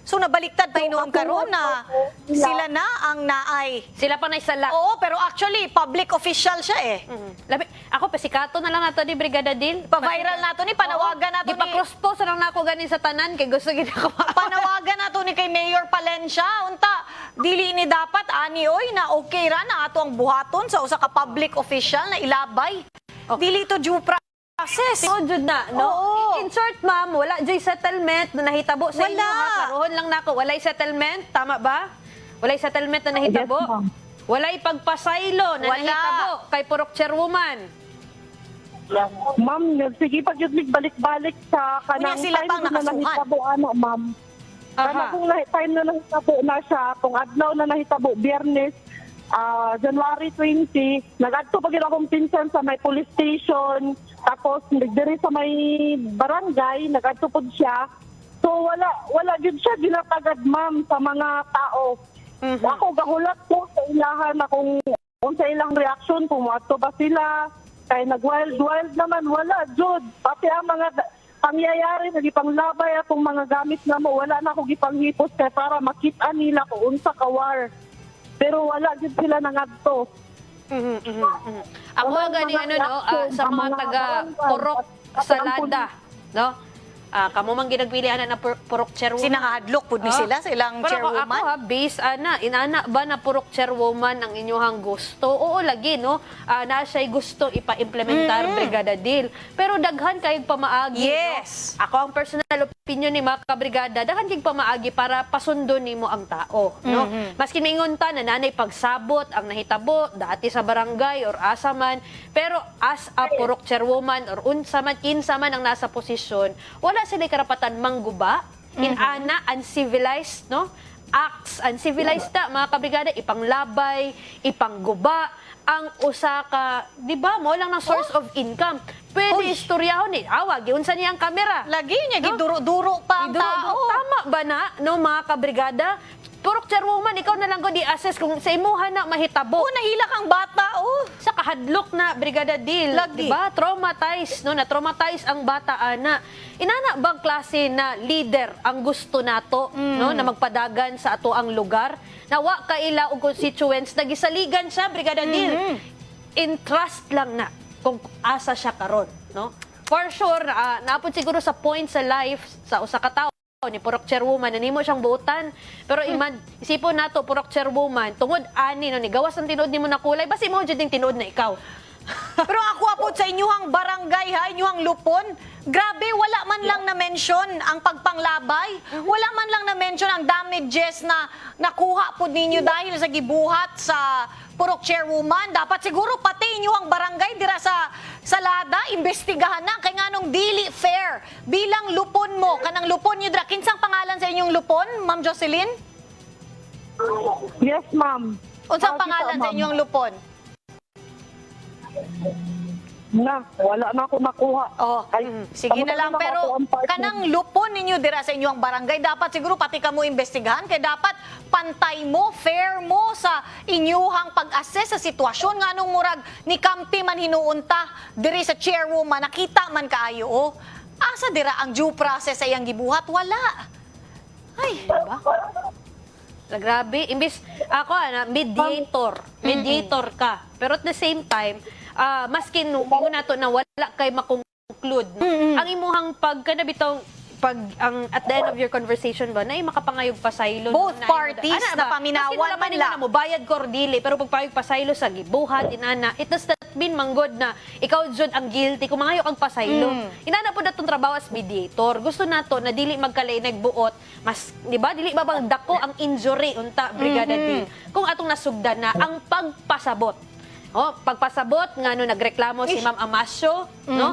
So nabaliktad pa hinoon karon na sila na ang naay. Sila pa na isala. Oo, pero actually public official siya eh. Labi, ako pesikato na lang nato ni Brigada Dil. Pa-viral nato ni, panawagan nato ni. Ipa-cross-post na lang nako ganin sa tanan kay gusto gid ako. Panawagan nato ni kay Mayor Palencia, unta dili ni dapat ani oy na okay ra na ato ang buhaton sa usa ka public official na ilabay. Dili to due process. Oo, jud na, no? Oo. In short, ma'am, wala jay settlement na nahitabo sa inyo. Wala. Karoon lang nako, walay settlement, tama ba? Walay settlement na nahitabo. Yes, ma'am. Walay pagpasaylo na Wala. nahitabo kay Purok Chairwoman. Ma'am, sige pag yun balik-balik sa kanang Unya sila pang na nakasuhan. nahitabo ma'am. Kana kung time na nahitabo na siya, kung adlaw na nahitabo, Biyernes, January 20, nag-adto pa gid akong pinsan sa may police station, tapos nagdiri sa may barangay, nag-adto pod siya. So wala gid siya ginatagad ma'am sa mga tao. Ako gahulat ko sa ilahan na kung sa ilang reaction, kung ato ba sila, kay nag-wild naman, wala jud. Pati ang mga pangyayari na gipanglabay atong mga gamit na mo, wala na ako gipanghipos kay para makita nila kung unsa kawar. Pero wala din sila nangadto. Ako gani sa mga taga Purok Salada, no? Kamo man ginagpilihan na Purok Chairwoman. Sinangahadlok pud ni sila sa ilang Pero chairwoman. ako base inana ba na Purok Chairwoman ang inyong gusto? Oo lagi no. Na siya'y gusto ipa-implementar Brigada Dil. Pero daghan kayong pamaagi. Yes. No? Ako ang personal opinion ni mga kabrigada, daghan kayong pamaagi para pasundo nimo ang tao, no? Maski mingon ta na nanay pagsabot ang nahitabo dati sa barangay or asa man, pero as a Purok Chairwoman or unsa man kinsa man ang nasa posisyon, wala sila karapatan mangguba, Inana uncivilized, no? Acts uncivilized ta mga kabrigada, ipanglabay, ipangguba ang usa ka, di ba, mo lang ng source of income. Pwede istoryahon ni awag giunsa niya ang kamera. Lagi niya giduro-duro pa ang tao. Tama ba na, no, mga kabrigada? Purok chairwoman, ikaw na lang ko di-assess kung sa imuha na mahitabo. Nahila kang bata, Sa kahadlok na Brigada Dil, Lagi. diba? Traumatized, no? Na-traumatize ang bata, ana. Inana bang klase na leader ang gusto nato, no? Na magpadagan sa ato ang lugar? Nawa kaila og constituents, nagisaligan siya, Brigada Dil. Entrust lang na kung asa siya karon, no? For sure, naapod siguro sa point sa life sa usa ka tawo ni Purok Chairwoman, nanimo siyang buutan. Pero isipon nato, Purok Chairwoman, tungod ani, no, ni gawas ang tinuod nimo na kulay, basi mo dyan tinuod na ikaw. Pero ako apod sa inyuhang barangay, inyuhang lupon, grabe, wala man lang na-mention ang pagpanglabay. Wala man lang na-mention ang damages na nakuha po ninyo dahil sa gibuhat sa Purok Chairwoman. Dapat siguro pati inyuhang barangay dira sa Lada, imbestigahan na kay nganong dili fair. Bilang lupon mo, kanang lupon nyo dira, kinsang pangalan sa inyong lupon, Ma'am Jocelyn? Yes, ma'am. Unsang pangalan sa inyong lupon? Wala na ako nakuha. Sige na lang, pero kanang lupon ninyo dira sa inyong barangay, dapat siguro pati ka mo imbestigahan, kaya dapat pantay mo, fair mo sa inyuhang pag-assess sa sitwasyon. Nga nung murag ni Kampi man hinuunta, diri sa chairwoman, nakita man kaayo, asa dira ang due process sa iyang gibuhat? Wala. Ay, diba? Grabe, imbis ako mediator ka. Pero at the same time, maskin muna to na wala kay makonclude. Ang imuhang at the end of your conversation ba, na makapangayog pasaylo. Both parties na paminawan man lang. Mo bayad ko or dili, pero pagpayog pasaylo sa gibuhat, inana, it does not mean manggod na ikaw jud ang guilty kung mangayog ang pasaylo. Inana po natong trabaho as mediator. Gusto nato na dili magkalay nagbuot, mas, di ba, dili ba bang dako ang injury unta, Brigada Dil, kung atong nasugdan na ang pagpasabot. Pagpasabot nga nagreklamo si Ma'am Amasio, no?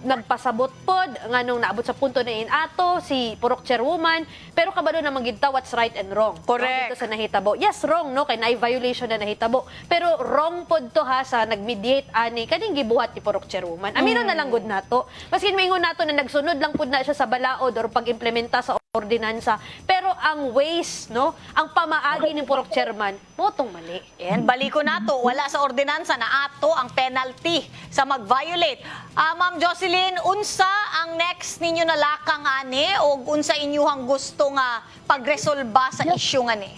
Nagpasabot pod nga naabot sa punto na inato si Purok Chairwoman, pero kabalo na magita what's right and wrong. Correct. Dito sa nahitabo. Yes, wrong, no? Kay naay violation na nahitabo. Pero wrong pod to ha sa nagmediate ani kaning gibuhat ni Purok Chairwoman. Amino na lang gud nato. Maskin maingon nato na nagsunod lang pud na siya sa balaod or pag-implementa sa ordinansa. Pero ang ways, no? Ang pamaagi ni Purok Chairman, motong mali. And baliko nato, wala sa ordinansa na ato ang penalty sa mag-violate. Ma'am Jocelyn, unsa ang next ninyo na lakang ani o unsa inyuhang gusto nga pagresolba sa issue nga ni?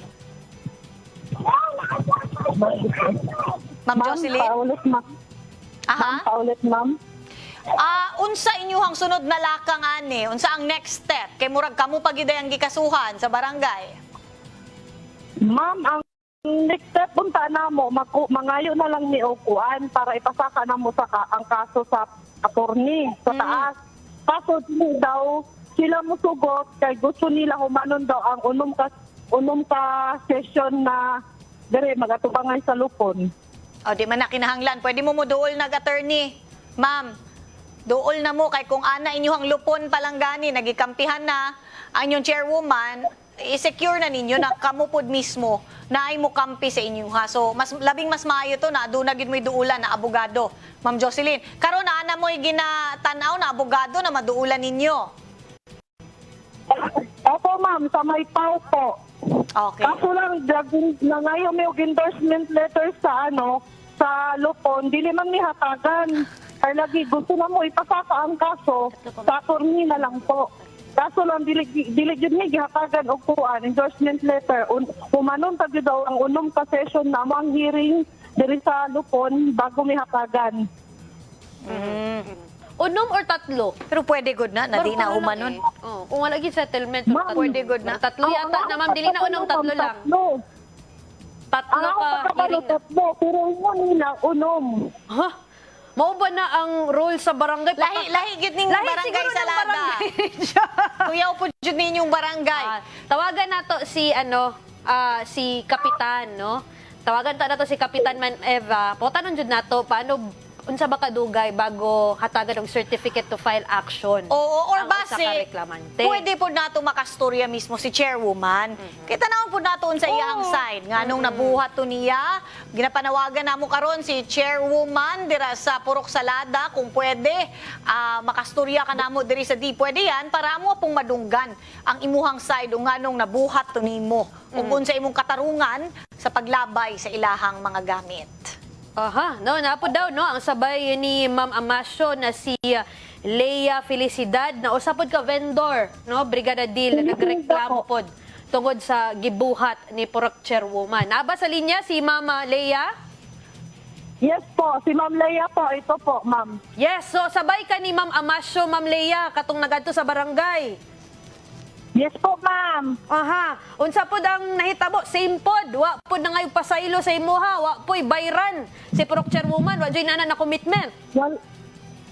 Ma'am Jocelyn? Paulit, ma'am. Aha? Paulit, ma'am. Unsa inyuhang sunod na lakang ani? Unsa ang next step? Kay murag kamo pagiday ang gikasuhan sa barangay. Ma'am, ang next step punta na mo, mangayo na lang ni Okuan para ipasaka na mo ang kaso sa attorney sa taas. Kaso dili daw sila musugot kay gusto nila humanon daw ang unom ka session na dire magatubangan sa lupon. Di man na kinahanglan. Pwede mo duol nag-attorney. Ma'am, duol na mo kay kung ana inyong lupon palang gani, nagikampihan na ang inyong chairwoman, i-secure na ninyo na kamupod mismo na ay mo kampi sa inyong ha. So, labing mas maayo to na doon na gid mo duulan na abogado. Ma'am Jocelyn, karon na ana mo ginatanaw na abogado na maduulan ninyo. Opo, ma'am, sa may pau po. Okay. Kaso lang, nangayo may endorsement letter sa sa lupon, dili man ni hatagan. Ay lagi, gusto na mo ipasaka ang kaso, sa attorney na lang po. Kaso lang, dili yun ni gihatagan o kuan, endorsement letter. Umanon tagi daw ang unom ka session na mo ang hearing diri sa lupon bago may hatagan. Unom or tatlo? Pero pwede good na di na umanon. Kung wala gid settlement, pwede good na. Tatlo yata na ma'am, dili na unom, tatlo lang. Tatlo ka hearing na. Tatlo, pero mo nila unom. Ha? Mao ba na ang rule sa barangay? Lahi gid ning barangay sa Lada. Kuya po jud ninyong barangay. Tawagan nato si si Kapitan, no? Tawagan ta nato si Kapitan Man Eva. Potanon jud nato paano unsa ba kadugay bago hatagan og certificate to file action. Oo, or ang usa ka base, reklamante. pwede po nato makastorya mismo si chairwoman. Kita naman po nato sa iyang side. Nga nung nabuhat to niya, ginapanawagan na mo karon si chairwoman dira sa Purok Salada, kung pwede, makastorya ka namo diri sa di pwede yan, para mo pong madunggan ang imuhang side o nga nung nabuhat to nimo. Kung sa imong katarungan sa paglabay sa ilahang mga gamit. Aha, no, napo daw no ang sabay ni Ma'am Amasio na si Leia Felicidad na usapod ka vendor, no, Brigada Dil na nagreklamo pod tungod sa gibuhat ni Purok Chairwoman. Naba sa linya si Ma'am Leia? Yes po, si Ma'am Leia po. Ito po, ma'am. Yes, so sabay ka ni Ma'am Amasio, Ma'am Leia, katong nagadto sa barangay. Yes po, ma'am. Aha, unsa pod ang nahitabo? Same pod, wa pod na ngayon pasaylo sa imuha, wa po'y bayran si Purok Chairwoman, wa dyo'y na commitment.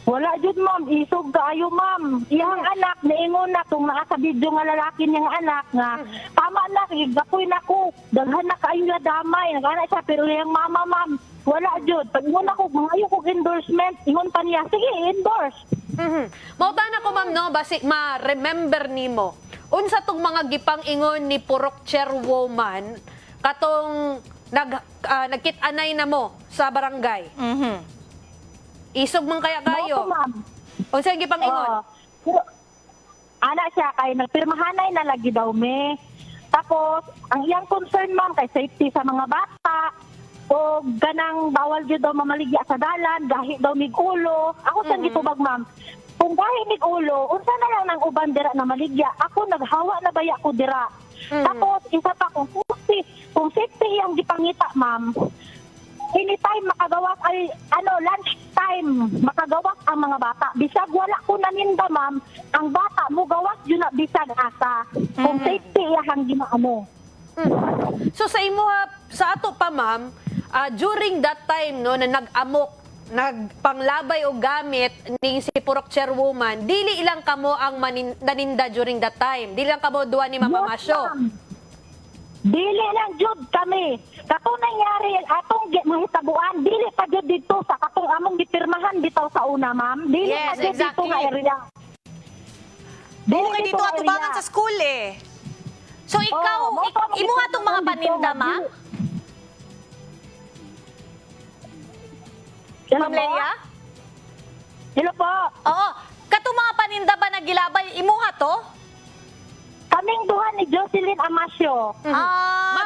Wala jud, ma'am. Isog kaayo, ma'am. Iyang anak, niingon na kung nakasabidyo nga lalaki niyang anak nga, tama na, gapoy na ko. Daghan na kaayo na damay. Nagana siya, pero iyang mama, ma'am, wala jud. Pag ingon ako, maayo kong endorsement, ingon pa niya, sige, endorse. Mautana ko, ma'am, no, basi ma-remember nimo. Unsa tong mga gipang ingon ni Purok Chairwoman katong nagkit-anay na mo sa barangay. Isog man kaya kayo. Opo, ma'am. Unsa gipang ingon? Ana siya kay nagpirmahanay na lagi daw me. Tapos ang iyang concern, ma'am, kay safety sa mga bata. O ganang bawal gyud daw mamaligya sa dalan, gahi daw mig ulo. Ako sa gitubag, ma'am. Kung gahi mig ulo, unsa na lang nang uban dira na maligya? Ako naghawa na baya ko dira. Tapos isa pa kung safety iyang gipangita, ma'am. Anytime makagawas ay lunch time makagawas ang mga bata. Bisag wala ko naninda, ma'am, ang bata mo gawas yun na bisag asa. Kung safety iyang ginaano. So sa imo sa ato pa, ma'am, during that time no na nag-amok nagpanglabay o gamit ni si Purok Chairwoman, dili ilang kamo ang naninda during that time. Dili lang kamo duwa ni Mama Masyo. Dili lang jud kami. Katong nangyari atong mahitabuan, dili pa jud dito sa katong among gipirmahan bitaw sa una, ma'am. Dili Yes, pa jud dito exactly. nga area. Dili dito atubangan sa school eh. So ikaw, imo atong mga paninda, ma'am? Ma'am Leia? Hello po. Oo. Katong mga paninda ba nagilabay, imuha to? Kaming duha ni Jocelyn Amasio.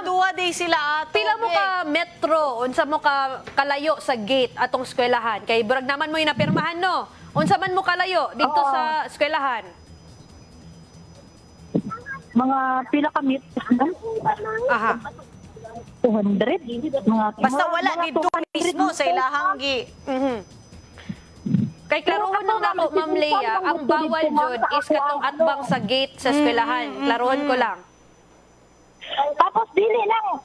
Duwa day sila ato. Pila mo ka metro, unsa mo ka kalayo sa gate atong eskwelahan? Kay burag naman mo inapirmahan no. Unsa man mo kalayo dito sa eskwelahan? Mga pila ka Aha. 200. Basta wala dito mismo sa ilahang gi. Kay klaruhon lang nako, Ma'am Leia, ang bawal jud is katong atbang sa gate sa eskwelahan. Klaruhon ko lang. Tapos dili lang.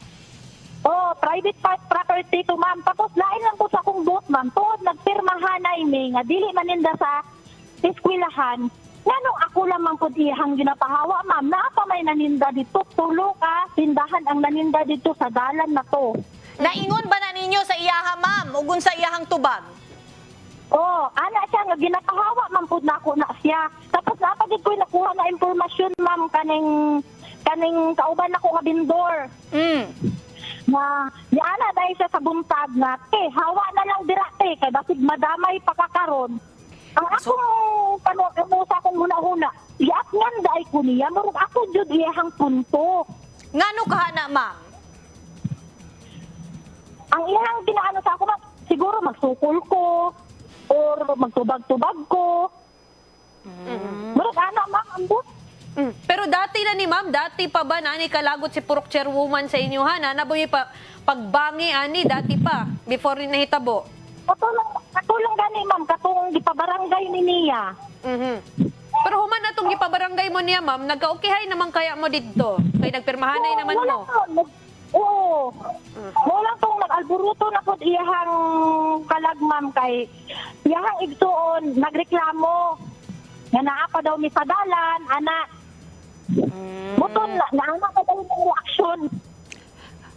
Private property to, ma'am. Tapos lain lang po sa akong boat, ma'am. Tuod nagpirmahanay mi nga dili maninda sa eskwelahan. Nganong ako lamang po ihang ginapahawa, ma'am. Naa pa may naninda dito. Tulo ka, tindahan ang naninda dito sa dalan na to. Naingon ba na ninyo sa iyaha, ma'am? Ugon sa iyahang tubag? Ana siya nga ginapahawa, ma'am, po na ako na siya. Tapos napagid ko nakuha na impormasyon, ma'am, kaning kauban ako nga bindor. Nga, ni ana dahil siya sa buntag nga, hawa na lang dira, kay basig madamay pakakaron. Ang akong panusa kong huna-huna, iyak ngan dahil ko niya, marag ako jud iyahang punto. Ngano kahana, ma'am? Ang iyang ginaano sa ako, ma'am, siguro magsukol ko, or magtubag-tubag ko. Marag ana, ma'am, ambot. Pero dati na ni ma'am, dati pa ba na ni kalagot si Purok Chairwoman sa inyo ha? Naboy pa pagbangi ani dati pa before ni nahitabo. Katulong gani, ma'am, katong gipabarangay ni niya. Pero human atong gipabarangay mo niya, ma'am, nagka-okihay naman kaya mo dito. Kay nagpirmahanay naman mo. Oo. Wala tong nag-alburuto na po iyahang kalag, ma'am, kay iyahang igsuon, nagreklamo. Nga naa pa daw mi sa dalan, ana. Buton na, naana pa daw yung reaksyon.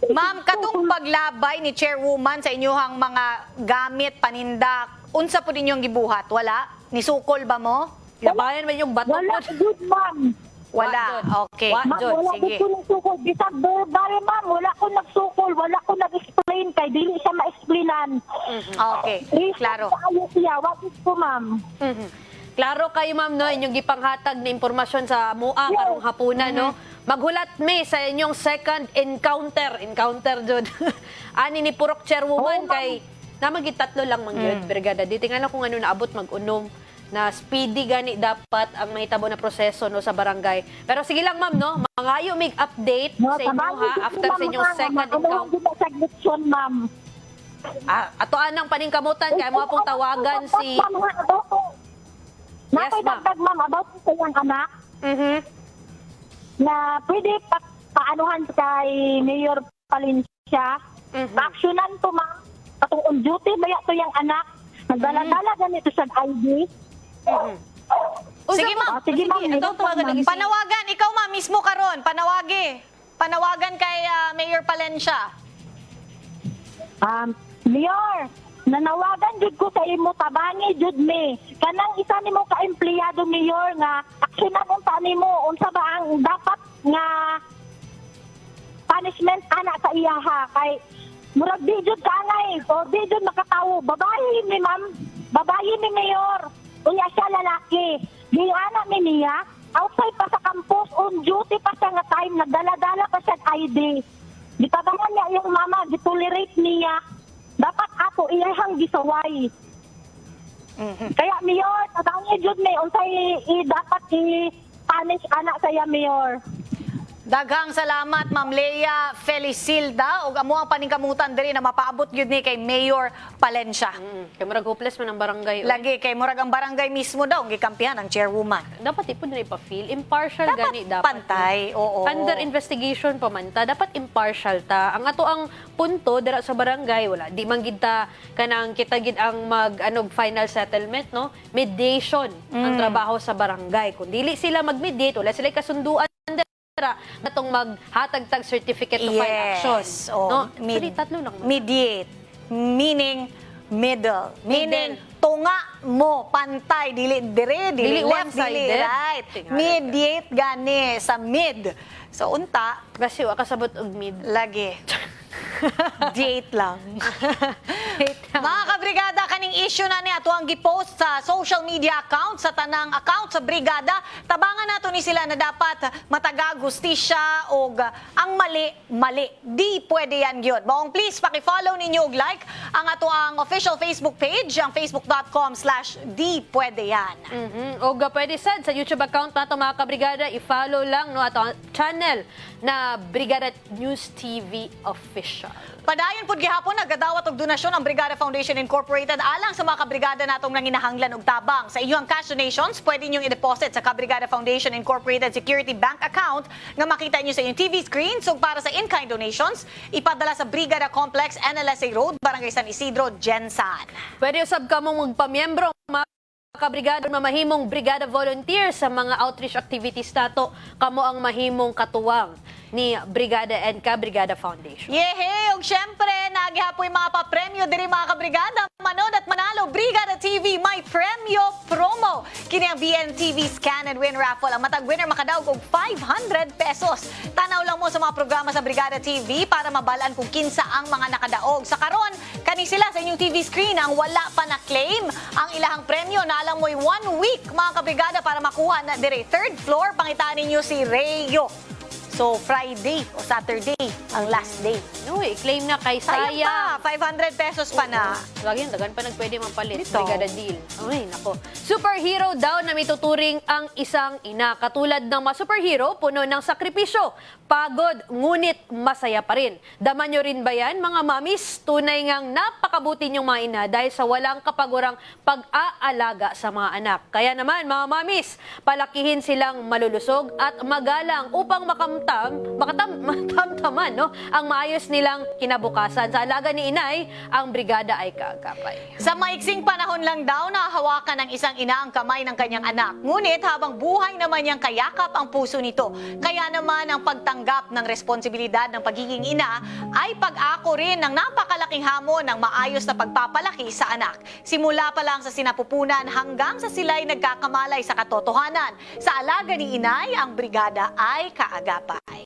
Ma'am, katong paglabay ni Chairwoman sa inyong mga gamit, paninda, unsa po ninyong gibuhat? Wala? Nisukol ba mo? Labayan man yung bato Wala po. good, ma'am. Wala. Okay. Wa- Ma'am, Jud, wala sige. ko nagsukol. Bisag verbal, ma'am. Wala ko nagsukol. Wala ko nag-explain kay dili siya ma-explainan. Okay. Klaro. Ayos siya. What is ko, ma'am? Mhm. Klaro kayo ma'am no, inyong gipanghatag na impormasyon sa MUA karong hapunan no. Maghulat me sa inyong second encounter jud. Ani ni Purok Chairwoman Oo, ma'am. kay namagit tatlo lang man gyud brigada. Di tingala kung ano naabot mag-unom na speedy gani dapat ang mahitabo na proseso no sa barangay. Pero sige lang ma'am no, mangayo mig update sa inyo ha after sa inyong second encounter. Encounter. Ma'am. Ato anang paningkamutan kay mo pong tawagan si Yes, ma'am. dagdag, ma'am, about sa iyang anak na pwede paanuhan kay Mayor Palencia. Actionan to, ma'am. Katong on duty ba to yung anak? Nagdala-dala ganito sa ID. Sige, ma'am. Sige, ma'am. Ito tawagan lagi si Panawagan, ikaw ma'am mismo karon, panawagan kay Mayor Palencia. Mayor, nanawagan jud ko sa imo tabangi jud me. Kanang isa nimo ka empleyado mayor nga aksyonan unta nimo unsa ba ang dapat nga punishment ana sa iyaha kay murag di jud kanay o di jud makatawo babae ni ma'am, babae ni mayor. Unya siya lalaki. Di ana ni niya outside pa sa campus on duty pa siya nga time nagdala-dala pa siya ID. Gitabangan niya yung mama, gitolerate niya. Dapat ako iyahang gisaway. Kaya mayor, tatangi jud me unsay dapat i-punish anak saya mayor. Daghang salamat Ma'am Leia Felicilda ug amo ang paningkamutan diri na mapaabot gyud ni kay Mayor Palencia. Kay murag hopeless man ang barangay. Lagi kay murag ang barangay mismo daw ang gikampihan ng chairwoman. Dapat ipon nila pa-feel. Impartial Dapat gani dapat. pantay, oo. Under investigation pa man ta, dapat impartial ta. Ang ato ang punto dira sa barangay wala. Di man gid ta kanang kita gid ang final settlement no. Mediation ang trabaho sa barangay. Kung dili sila mag-mediate, wala sila kasunduan natong maghatag tag certificate to file action. Oh, No? Actually, tatlo lang. Mediate. Meaning middle. Meaning tunga mo pantay dili dire dili Dili left one-sided. dili right. Tingala. Mediate gani sa mid. So unta Kasi wa kasabot og mid. lagi. Date lang. Mga kabrigada, kaning issue na ni ato ang gipost sa social media account, sa tanang account sa brigada. Tabangan nato ni sila na dapat mataga gustisya o ang mali. Di pwede yan yun. Baong please, paki-follow ninyo og like ang ato ang official Facebook page, ang facebook.com/di pwede yan. O pwede sad sa YouTube account nato mga kabrigada, i-follow lang no ato ang channel na Brigada News TV Official. Padayon pud gihapon naggadawat og donasyon ang Brigada Foundation Incorporated alang sa mga kabrigada natong nanginahanglan og tabang. Sa inyong cash donations, pwede niyong i-deposit sa Kabrigada Foundation Incorporated Security Bank account nga makita niyo sa inyong TV screen. So para sa in-kind donations, ipadala sa Brigada Complex, NLSA Road, Barangay San Isidro, Gensan. Pwede usab ka mong magpamiyembro mga kabrigada mamahimong brigada volunteer sa mga outreach activities nato. Kamo ang mahimong katuwang ni Brigada and Kabrigada Foundation. Yehe! Og syempre, nagihapoy mga papremyo diri mga kabrigada. Manood at manalo, Brigada TV may premyo promo. Kini ang BNTV Scan and Win Raffle. Ang matag winner makadaog og 500 pesos. Tanaw lang mo sa mga programa sa Brigada TV para mabalaan kung kinsa ang mga nakadaog. Sa karon, kani sila sa inyong TV screen ang wala pa na claim ang ilahang premyo na alam mo'y 1 week mga kabrigada para makuha na dire. Third floor, pangitaan ninyo si Rayo. So, Friday o Saturday, ang last day. No, i-claim na kay Sayang Sayang. pa, 500 pesos pa na. Lagi dagan pa nagpwede mapalit. Dito. Brigada deal. Ay, nako. Superhero daw na mituturing ang isang ina. Katulad ng mga superhero, puno ng sakripisyo. Pagod, ngunit masaya pa rin. Daman nyo rin ba yan, mga mamis? Tunay ngang napakabuti nyong mga ina dahil sa walang kapagurang pag-aalaga sa mga anak. Kaya naman, mga mamis, palakihin silang malulusog at magalang upang makamtan matamtaman no, ang maayos nilang kinabukasan. Sa alaga ni inay, ang brigada ay kaagapay. Sa maiksing panahon lang daw nahawakan ng isang ina ang kamay ng kanyang anak. Ngunit habang buhay naman niyang kayakap ang puso nito. Kaya naman ang pagtanggap ng responsibilidad ng pagiging ina ay pag-ako rin ng napakalaking hamon ng maayos na pagpapalaki sa anak. Simula pa lang sa sinapupunan hanggang sa sila'y nagkakamalay sa katotohanan. Sa alaga ni inay, ang brigada ay kaagapay.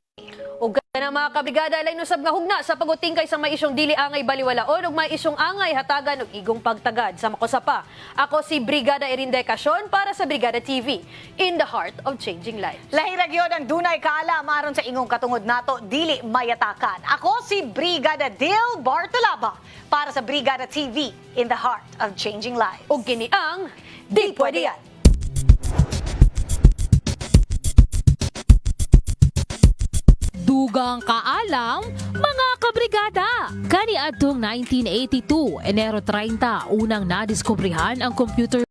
Ug na mga kabrigada lay nusab nga hugna sa pagutingkay sa may isyong dili angay baliwalaon ug may isyong angay hatagan ug igong pagtagad sa makosapa. Ako si Brigada Erinde Casyon para sa Brigada TV, in the heart of changing lives. Lahirag yun ang dunay kaalam aron sa ingong katungod nato dili mayatakan. Ako si Brigada Dil Bartolaba para sa Brigada TV, in the heart of changing lives. Ug kini ang Di Pwede Yan. Dugang kaalam, mga kabrigada! Kani adtong 1982, Enero 30, unang nadiskubrihan ang computer